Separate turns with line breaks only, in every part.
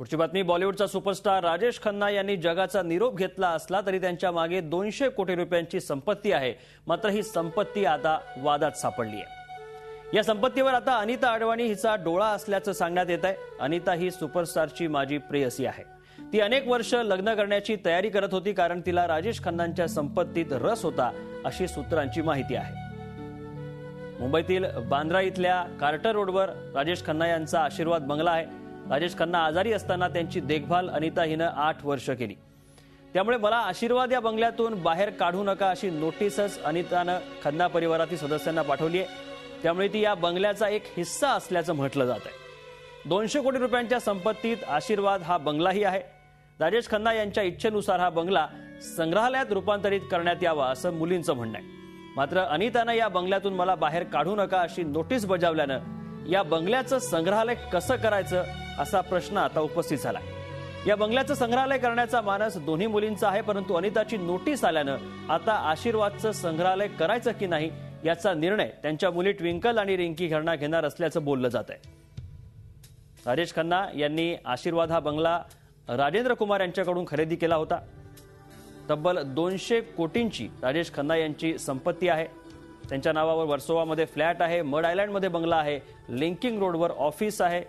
पुढची बातमी बॉलिवूडचा सुपरस्टार राजेश खन्ना यांनी जगाचा निरोप घेतला असला तरी त्यांच्या मागे 200 कोटी रुपयांची संपत्ती आहे। मात्र ही संपत्ती आता वादात सापडली आहे। या संपत्तीवर आता अनिता अडवाणी हिचा डोळा असल्याचं सांगण्यात येत आहे। अनिता ही सुपरस्टारची माजी प्रेयसी आहे। ती अनेक वर्ष लग्न करण्याची तयारी करत होती कारण तिला राजेश खन्नांच्या संपत्तीत रस होता अशी सूत्रांची माहिती आहे। मुंबईतील बांद्रा इथल्या कार्टर रोडवर राजेश खन्ना यांचा आशीर्वाद बंगला आहे। राजेश खन्ना आजारी असताना त्यांची देखभाल अनिता हिने 8 वर्ष केली। त्यामुळे मला आशीर्वाद या बंगल्यातून बाहेर काढू नका अशी नोटीसच अनितानं खन्ना परिवारातील सदस्यांना पाठवली आहे। त्यामुळे ती या बंगल्याचा एक हिस्सा असल्याचं म्हटलं जात आहे। 200 कोटी रुपयांच्या संपत्तीत आशीर्वाद हा बंगलाही आहे। राजेश खन्ना यांच्या इच्छेनुसार हा बंगला संग्रहालयात रूपांतरित करण्यात यावा असं मुलींचं म्हणणं आहे। मात्र अनितानं या बंगल्यातून मला बाहेर काढू नका अशी नोटीस बजावल्यानं या बंगल्याचं संग्रहालय कसं करायचं असा प्रश्न आता उपस्थित झाला। या बंगल्याचं संग्रहालय करण्याचा मानस दोन्ही मुलींचा आहे, परंतु अनिताची नोटीस आल्यानं आता आशीर्वादचं संग्रहालय करायचं की नाही याचा निर्णय त्यांच्या मुली ट्विंकल आणि रिंकी खन्ना घेणार असल्याचं बोललं जात आहे। राजेश खन्ना यांनी आशीर्वाद हा बंगला राजेंद्र कुमार यांच्याकडून खरेदी केला होता। तब्बल 200 कोटींची राजेश खन्ना यांची संपत्ती आहे। त्यांच्या नावावर वर्सोवामध्ये फ्लॅट आहे, मड आयलँडमध्ये बंगला आहे, लिंकिंग रोडवर ऑफिस आहे,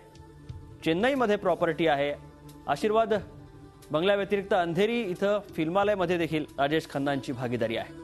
चेन्नईमध्ये प्रॉपर्टी आहे। आशीर्वाद बंगल्या व्यतिरिक्त अंधेरी इथं फिल्मालयमध्ये देखील राजेश खन्नांची भागीदारी आहे।